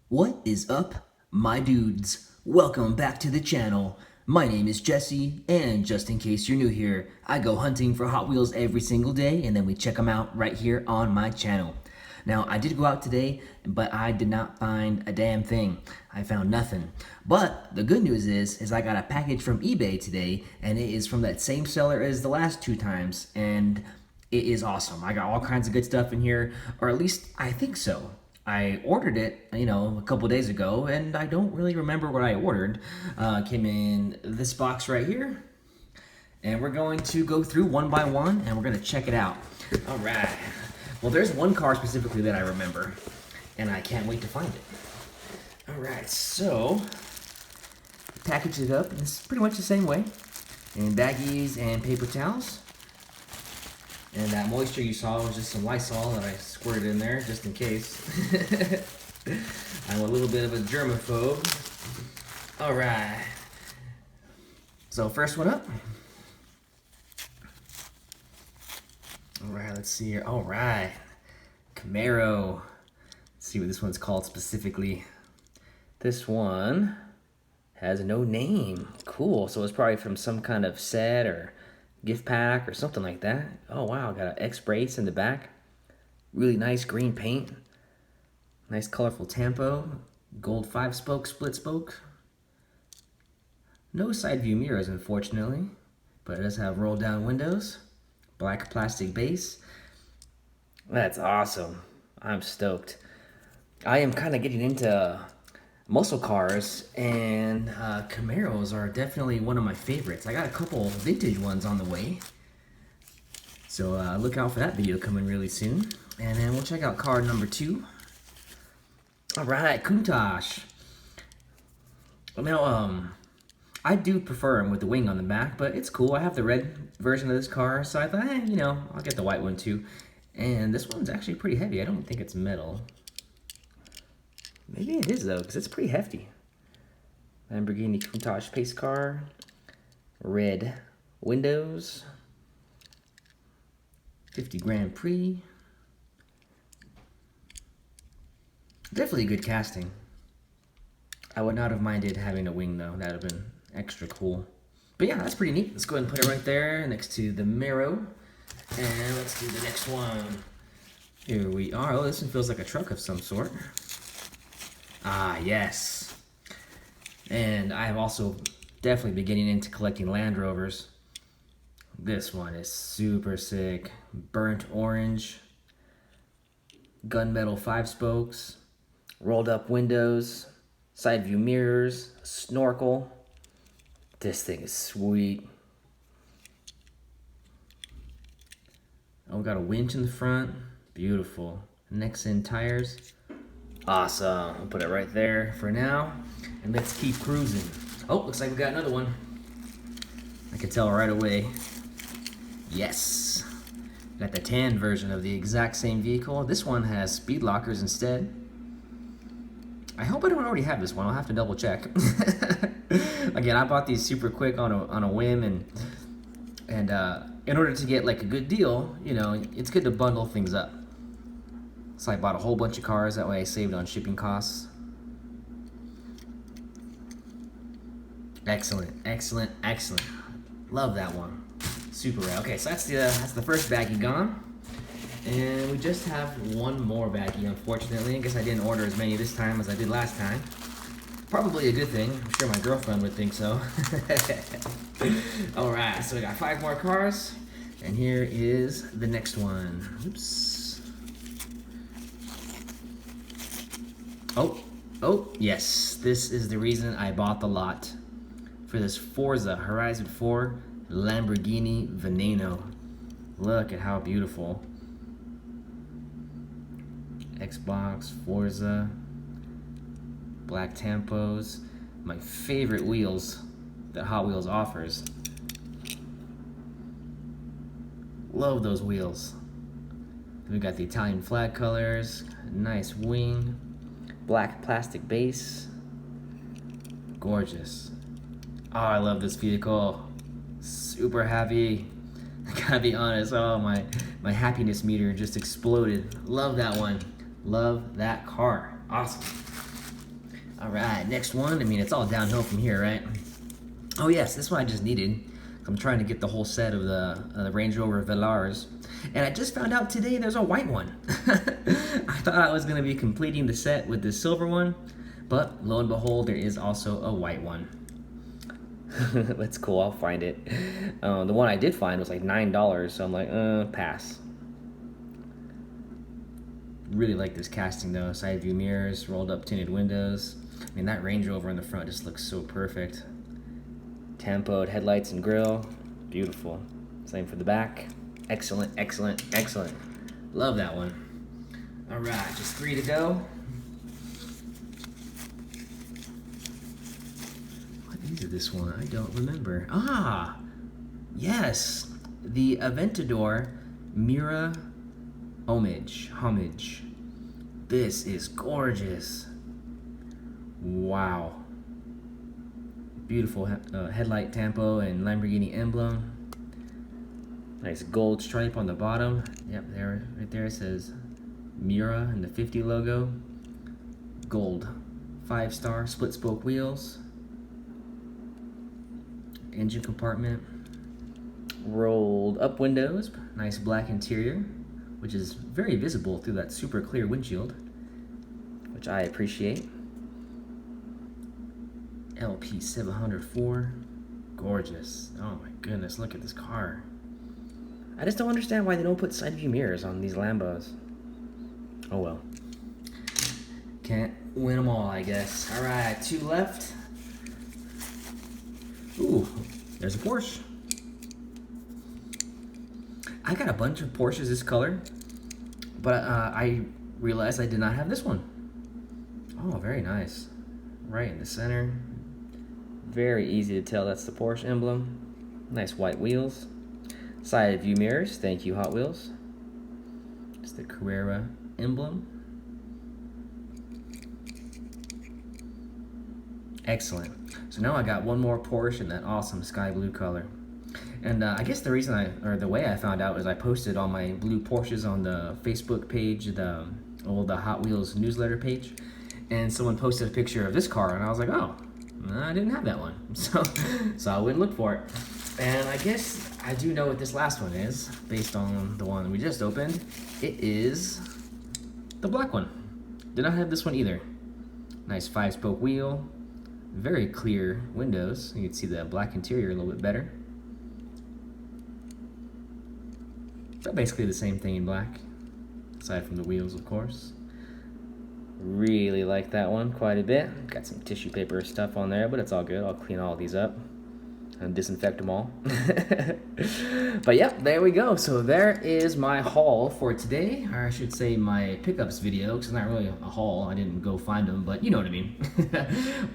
What is up, my dudes? Welcome back to the channel. My name is Jesse, and just in case you're new here, I go hunting for Hot Wheels every single day, and then we check them out right here on my channel. Now, I did go out today, but I did not find a damn thing. I found nothing. But the good news is I got a package from eBay today, and it is from that same seller as the last two times, and it is awesome. I got all kinds of good stuff in here, or at least I think so. I ordered it, a couple days ago, and I don't really remember what I ordered. Came in this box right here, and we're going to go through one by one, and we're going to check it out. All right. Well, there's one car specifically that I remember, and I can't wait to find it. All right, so package it up, and it's pretty much the same way, in baggies and paper towels. And that moisture you saw was just some Lysol that I squirted in there just in case. I'm a little bit of a germaphobe. All right. So first one up. All right, let's see here. All right. Camaro. Let's see what this one's called specifically. This one has no name. Cool. So it's probably from some kind of set or gift pack or something like that. Oh wow, got an X brace in the back. Really nice green paint. Nice colorful tampo. Gold 5-spoke split spoke. No side view mirrors, unfortunately, but it does have roll down windows. Black plastic base. That's awesome. I'm stoked. I am kind of getting into muscle cars, and Camaros are definitely one of my favorites. I got a couple vintage ones on the way, so look out for that video coming really soon. And then we'll check out car number 2. All right, Countach. Now, I do prefer them with the wing on the back, but it's cool. I have the red version of this car, so I thought, I'll get the white one too. And this one's actually pretty heavy. I don't think it's metal. Maybe it is though, because it's pretty hefty. Lamborghini Countach pace car. Red windows. 50 Grand Prix. Definitely good casting. I would not have minded having a wing though. That would have been extra cool. But yeah, that's pretty neat. Let's go ahead and put it right there next to the Mero. And let's do the next one. Here we are. Oh, this one feels like a truck of some sort. Ah, yes. And I've also definitely been getting into collecting Land Rovers. This one is super sick. Burnt orange. Gunmetal 5-spokes. Rolled up windows. Side view mirrors. Snorkel. This thing is sweet. Oh, we got a winch in the front. Beautiful. Nexen tires. Awesome. I'll put it right there for now. And let's keep cruising. Oh, looks like we got another one. I can tell right away. Yes. Got the tan version of the exact same vehicle. This one has speed lockers instead. I hope I don't already have this one. I'll have to double check. Again, I bought these super quick on a whim, and in order to get like a good deal, it's good to bundle things up. So I bought a whole bunch of cars, that way I saved on shipping costs. Excellent, excellent, excellent. Love that one. Super rad. Okay, so that's the first baggie gone. And we just have one more baggie, unfortunately. I guess I didn't order as many this time as I did last time. Probably a good thing. I'm sure my girlfriend would think so. Alright, so we got 5 more cars. And here is the next one. Oops. Oh, yes. This is the reason I bought the lot for this Forza Horizon 4 Lamborghini Veneno. Look at how beautiful. Xbox, Forza, black tampos. My favorite wheels that Hot Wheels offers. Love those wheels. We got the Italian flag colors, nice wing, black plastic base. Gorgeous. Oh, I love this vehicle. Super happy. I gotta be honest, oh, my happiness meter just exploded. Love that one. Love that car. Awesome. All right, next one. I mean, it's all downhill from here, right? Oh yes, this one I just needed. I'm trying to get the whole set of the Range Rover Velars. And I just found out today there's a white one. I thought I was going to be completing the set with the silver one, but lo and behold, there is also a white one. That's cool, I'll find it. The one I did find was like $9, so I'm like, pass. Really like this casting though. Side view mirrors, rolled up tinted windows. I mean, that Range Rover in the front just looks so perfect. Tempoed headlights and grille, beautiful. Same for the back. Excellent, excellent, excellent. Love that one. All right, just 3 to go. What is this one? I don't remember. Ah, yes, the Aventador Mira Homage. This is gorgeous. Wow. Beautiful headlight tampo and Lamborghini emblem. Nice gold stripe on the bottom. Yep, there, right there it says Mira and the 50 logo. Gold, 5-star split spoke wheels. Engine compartment. Rolled up windows. Nice black interior, which is very visible through that super clear windshield, which I appreciate. LP 704, gorgeous. Oh my goodness, look at this car. I just don't understand why they don't put side view mirrors on these Lambos. Oh well. Can't win them all, I guess. All right, 2 left. Ooh, there's a Porsche. I got a bunch of Porsches this color, but I realized I did not have this one. Oh, very nice. Right in the center. Very easy to tell that's the Porsche emblem. Nice white wheels. Side view mirrors, thank you Hot Wheels. It's the Carrera emblem. Excellent. So now I got one more Porsche in that awesome sky blue color. And I guess the reason the way I found out is I posted all my blue Porsches on the Facebook page, the Hot Wheels newsletter page, and someone posted a picture of this car, and I was like, oh, I didn't have that one, so I went and looked for it. And I guess I do know what this last one is, based on the one we just opened. It is the black one. Did not have this one either. Nice 5-spoke wheel, very clear windows. You can see the black interior a little bit better. But basically the same thing in black, aside from the wheels, of course. Really like that one quite a bit. Got some tissue paper stuff on there, but it's all good. I'll clean all these up and disinfect them all. But yep, there we go. So there is my haul for today, or I should say my pickups video, because it's not really a haul. I didn't go find them, but you know what I mean.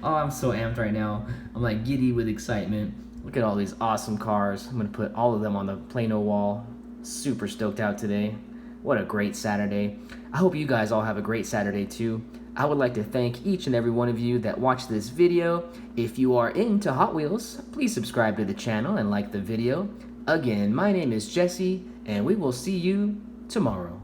Oh, I'm so amped right now. I'm like giddy with excitement. Look at all these awesome cars. I'm gonna put all of them on the Plano wall. Super stoked out today. What a great Saturday. I hope you guys all have a great Saturday too. I would like to thank each and every one of you that watched this video. If you are into Hot Wheels, please subscribe to the channel and like the video. Again, my name is Jesse, and we will see you tomorrow.